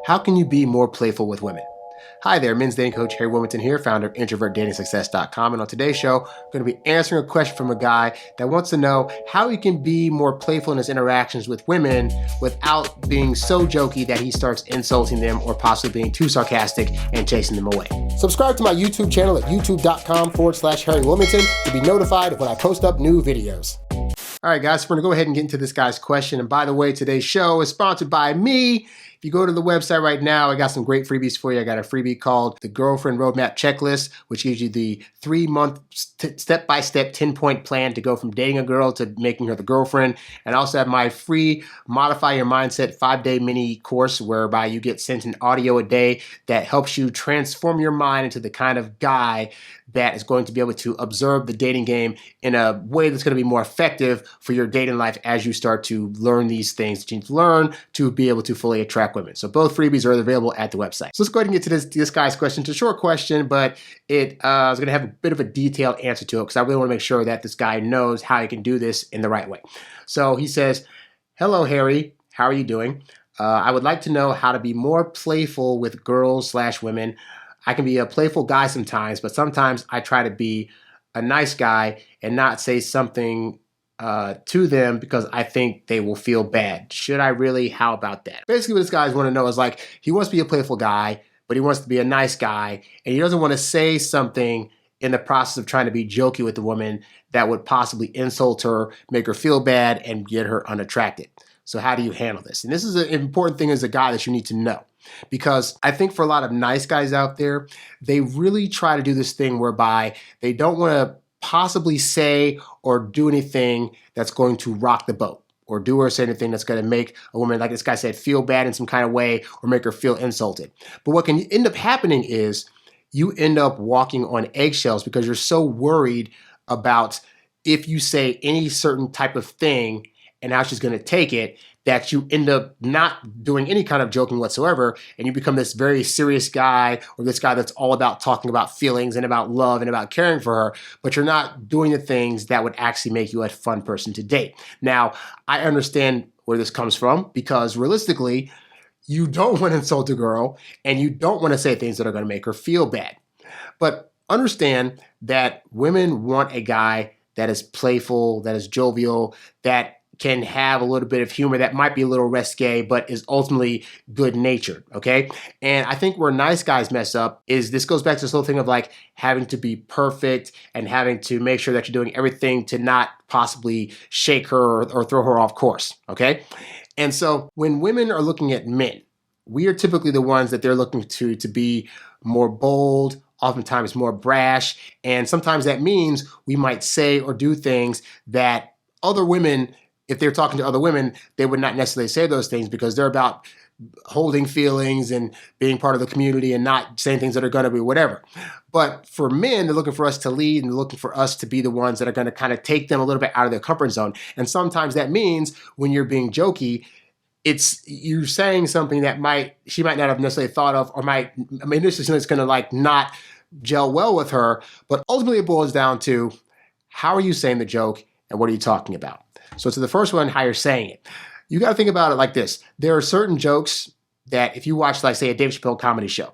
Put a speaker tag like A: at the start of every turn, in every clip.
A: How can you be more playful with women? Hi there, men's dating coach HarryWilmington here, founder of IntrovertDatingSuccess.com. And on today's show, I'm going to be answering a question from a guy that wants to know how he can be more playful in his interactions with women without being so jokey that he starts insulting them or possibly being too sarcastic and chasing them away. Subscribe to my YouTube channel at youtube.com/HarryWilmington to be notified when I post up new videos. All right, guys, we're going to go ahead and get into this guy's question. And by the way, today's show is sponsored by me. If you go to the website right now, I got some great freebies for you. I got a freebie called the Girlfriend Roadmap Checklist, which gives you the 3-month step-by-step 10-point plan to go from dating a girl to making her the girlfriend. And I also have my free Modify Your Mindset 5-day mini course whereby you get sent an audio a day that helps you transform your mind into the kind of guy that is going to be able to observe the dating game in a way that's going to be more effective for your dating life as you start to learn these things that you need to learn to be able to fully attract women. So both freebies are available at the website. So let's go ahead and get to this guy's question. It's a short question, but it is going to have a bit of a detailed answer to it because I really want to make sure that this guy knows how he can do this in the right way. So he says, "Hello, Harry. How are you doing? I would like to know how to be more playful with girls/women. I can be a playful guy sometimes, but sometimes I try to be a nice guy and not say something to them because I think they will feel bad. Should I really? How about that?" Basically what this guy want to know is like, he wants to be a playful guy, but he wants to be a nice guy, and he doesn't want to say something in the process of trying to be jokey with the woman that would possibly insult her, make her feel bad, and get her unattracted. So how do you handle this? And this is an important thing as a guy that you need to know. Because I think for a lot of nice guys out there, they really try to do this thing whereby they don't want to possibly say or do anything that's going to rock the boat or do or say anything that's going to make a woman, like this guy said, feel bad in some kind of way or make her feel insulted. But what can end up happening is you end up walking on eggshells because you're so worried about if you say any certain type of thing and how she's going to take it, that you end up not doing any kind of joking whatsoever, and you become this very serious guy or this guy that's all about talking about feelings and about love and about caring for her, but you're not doing the things that would actually make you a fun person to date. Now, I understand where this comes from because realistically, you don't want to insult a girl and you don't want to say things that are going to make her feel bad. But understand that women want a guy that is playful, that is jovial, that can have a little bit of humor that might be a little risque, but is ultimately good-natured, okay? And I think where nice guys mess up is this goes back to this whole thing of like having to be perfect and having to make sure that you're doing everything to not possibly shake her or throw her off course, okay? And so when women are looking at men, we are typically the ones that they're looking to be more bold, oftentimes more brash, and sometimes that means we might say or do things that other women, if they're talking to other women, they would not necessarily say those things because they're about holding feelings and being part of the community and not saying things that are going to be whatever. But for men, they're looking for us to lead and they're looking for us to be the ones that are going to kind of take them a little bit out of their comfort zone. And sometimes that means when you're being jokey, it's you're saying something that she might not have necessarily thought of or this is going to like not gel well with her. But ultimately it boils down to how are you saying the joke and what are you talking about? So to the first one, how you're saying it. You got to think about it like this. There are certain jokes that if you watch, like, say, a Dave Chappelle comedy show,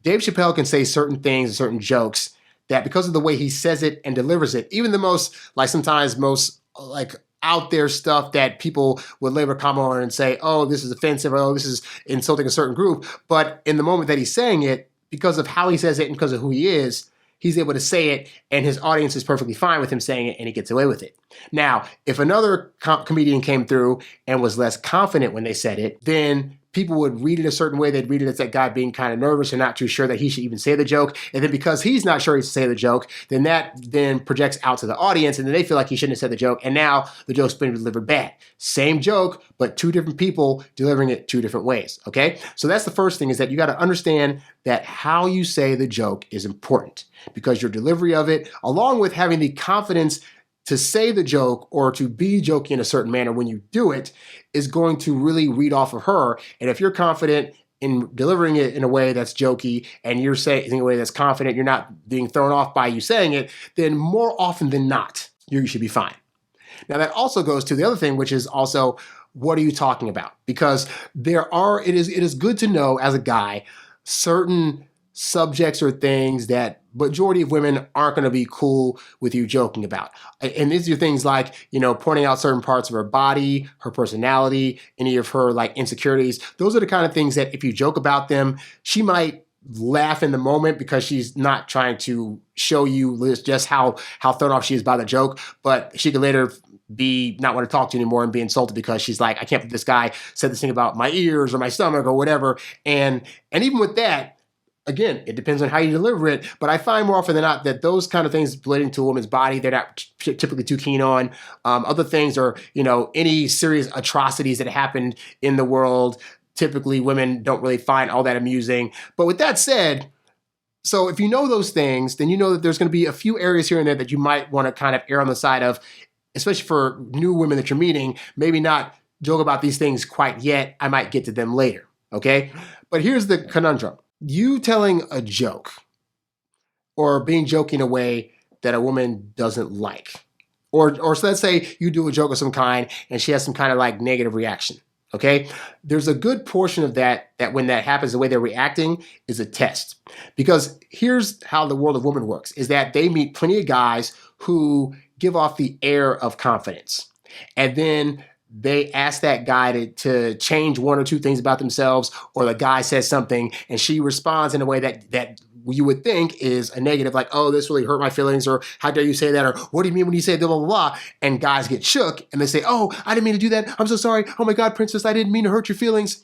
A: Dave Chappelle can say certain things and certain jokes that because of the way he says it and delivers it, even the most, like sometimes most, like, out there stuff that people would label comment on and say, oh, this is offensive, or oh, this is insulting a certain group. But in the moment that he's saying it, because of how he says it and because of who he is, he's able to say it and his audience is perfectly fine with him saying it and he gets away with it. Now, if another comedian came through and was less confident when they said it, then people would read it a certain way. They'd read it as that guy being kind of nervous and not too sure that he should even say the joke. And then because he's not sure he should say the joke, then that then projects out to the audience and then they feel like he shouldn't have said the joke. And now the joke's been delivered bad. Same joke, but two different people delivering it two different ways, okay? So that's the first thing is that you got to understand that how you say the joke is important because your delivery of it, along with having the confidence to say the joke or to be jokey in a certain manner when you do it is going to really read off of her. And if you're confident in delivering it in a way that's jokey and you're saying it in a way that's confident, you're not being thrown off by you saying it, then more often than not, you should be fine. Now that also goes to the other thing, which is also what are you talking about? Because it is good to know as a guy certain subjects or things that majority of women aren't going to be cool with you joking about. And these are things like, pointing out certain parts of her body, her personality, any of her like insecurities. Those are the kind of things that if you joke about them, she might laugh in the moment because she's not trying to show you just how thrown off she is by the joke, but she could later not want to talk to you anymore and be insulted because she's like, I can't believe this guy said this thing about my ears or my stomach or whatever. And even with that, again, it depends on how you deliver it, but I find more often than not that those kind of things relating to a woman's body, they're not typically too keen on. Other things are, any serious atrocities that happened in the world, typically women don't really find all that amusing. But with that said, so if you know those things, then you know that there's going to be a few areas here and there that you might want to kind of err on the side of, especially for new women that you're meeting, maybe not joke about these things quite yet. I might get to them later, okay? But here's the conundrum. You telling a joke or being joking in a way that a woman doesn't like. Or so let's say you do a joke of some kind and she has some kind of like negative reaction, okay? There's a good portion of that when that happens, the way they're reacting is a test. Because here's how the world of women works, is that they meet plenty of guys who give off the air of confidence. And then they ask that guy to change one or two things about themselves, or the guy says something and she responds in a way that you would think is a negative, like, oh, this really hurt my feelings, or how dare you say that, or what do you mean when you say blah, blah, blah, and guys get shook and they say, oh, I didn't mean to do that. I'm so sorry. Oh my God, princess, I didn't mean to hurt your feelings.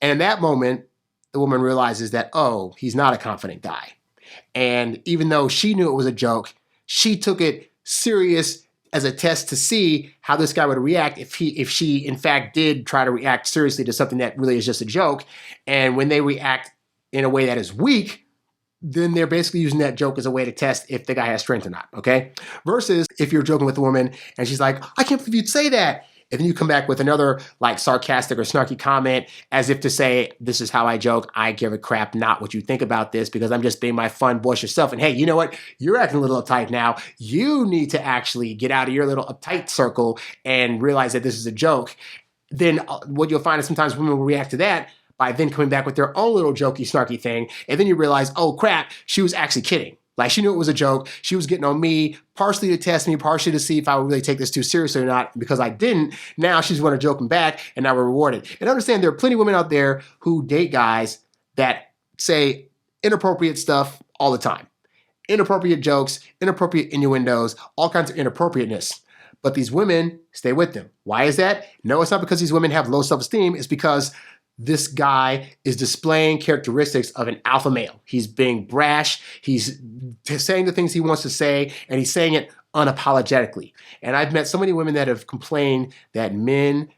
A: And in that moment, the woman realizes that, oh, he's not a confident guy. And even though she knew it was a joke, she took it serious as a test to see how this guy would react if she in fact did try to react seriously to something that really is just a joke. And when they react in a way that is weak, then they're basically using that joke as a way to test if the guy has strength or not, okay? Versus if you're joking with a woman and she's like, I can't believe you'd say that. And then you come back with another like sarcastic or snarky comment as if to say, this is how I joke. I give a crap not what you think about this because I'm just being my fun, boisterous self. And hey, you know what? You're acting a little uptight now. You need to actually get out of your little uptight circle and realize that this is a joke. Then what you'll find is sometimes women will react to that by then coming back with their own little jokey, snarky thing. And then you realize, oh crap, she was actually kidding. Like she knew it was a joke. She was getting on me, partially to test me, partially to see if I would really take this too seriously or not. Because I didn't, now she's going to joke him back and now we're rewarded. And understand there are plenty of women out there who date guys that say inappropriate stuff all the time. Inappropriate jokes, inappropriate innuendos, all kinds of inappropriateness. But these women stay with them. Why is that? No, it's not because these women have low self-esteem. It's because this guy is displaying characteristics of an alpha male. He's being brash. He's saying the things he wants to say, and he's saying it unapologetically. And I've met so many women that have complained that men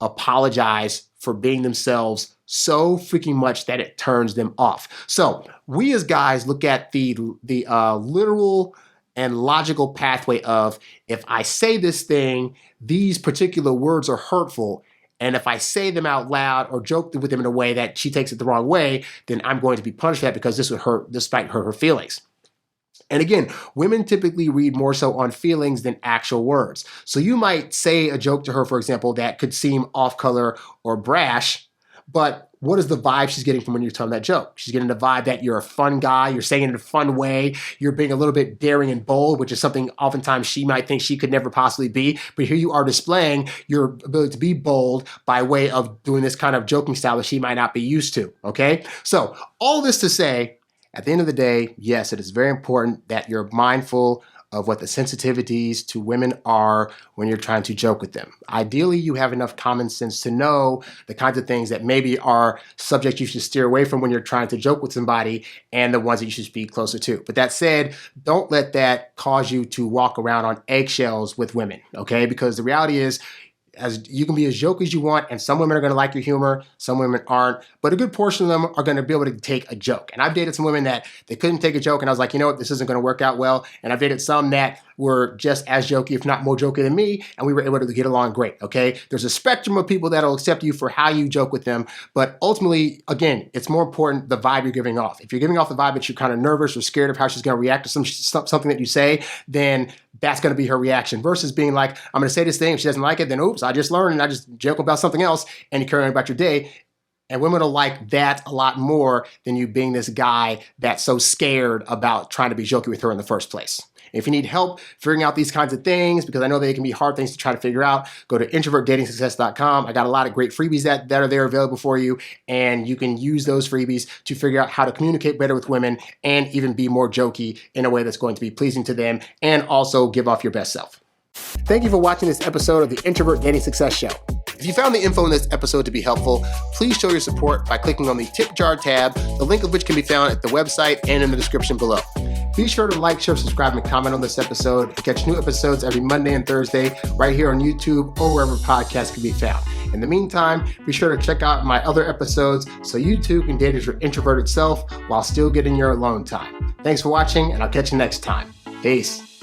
A: apologize for being themselves so freaking much that it turns them off. So we as guys look at the literal and logical pathway of, if I say this thing, these particular words are hurtful, and if I say them out loud or joke with them in a way that she takes it the wrong way, then I'm going to be punished for that because this might hurt her feelings. And again, women typically read more so on feelings than actual words. So you might say a joke to her, for example, that could seem off color or brash, but what is the vibe she's getting from when you're telling that joke? She's getting the vibe that you're a fun guy, you're saying it in a fun way, you're being a little bit daring and bold, which is something oftentimes she might think she could never possibly be. But here you are displaying your ability to be bold by way of doing this kind of joking style that she might not be used to, okay? So all this to say, at the end of the day, yes, it is very important that you're mindful of what the sensitivities to women are when you're trying to joke with them. Ideally, you have enough common sense to know the kinds of things that maybe are subjects you should steer away from when you're trying to joke with somebody and the ones that you should be closer to. But that said, don't let that cause you to walk around on eggshells with women, okay? Because the reality is, as you can be as jokey as you want, and some women are going to like your humor, some women aren't, but a good portion of them are going to be able to take a joke. And I've dated some women that they couldn't take a joke, and I was like, you know what, this isn't going to work out well. And I've dated some that were just as jokey, if not more jokey than me, and we were able to get along great, okay? There's a spectrum of people that'll accept you for how you joke with them, but ultimately, again, it's more important the vibe you're giving off. If you're giving off the vibe that you're kind of nervous or scared of how she's going to react to something that you say, then that's going to be her reaction, versus being like, I'm going to say this thing, if she doesn't like it, then oops, I just learned and I just joke about something else and you carry on about your day. And women will like that a lot more than you being this guy that's so scared about trying to be jokey with her in the first place. If you need help figuring out these kinds of things, because I know they can be hard things to try to figure out, go to introvertdatingsuccess.com. I got a lot of great freebies that are there available for you, and you can use those freebies to figure out how to communicate better with women and even be more jokey in a way that's going to be pleasing to them and also give off your best self. Thank you for watching this episode of the Introvert Dating Success Show. If you found the info in this episode to be helpful, please show your support by clicking on the tip jar tab, the link of which can be found at the website and in the description below. Be sure to like, share, subscribe, and comment on this episode. Catch new episodes every Monday and Thursday right here on YouTube or wherever podcasts can be found. In the meantime, be sure to check out my other episodes so you too can date as your introverted self while still getting your alone time. Thanks for watching, and I'll catch you next time. Peace.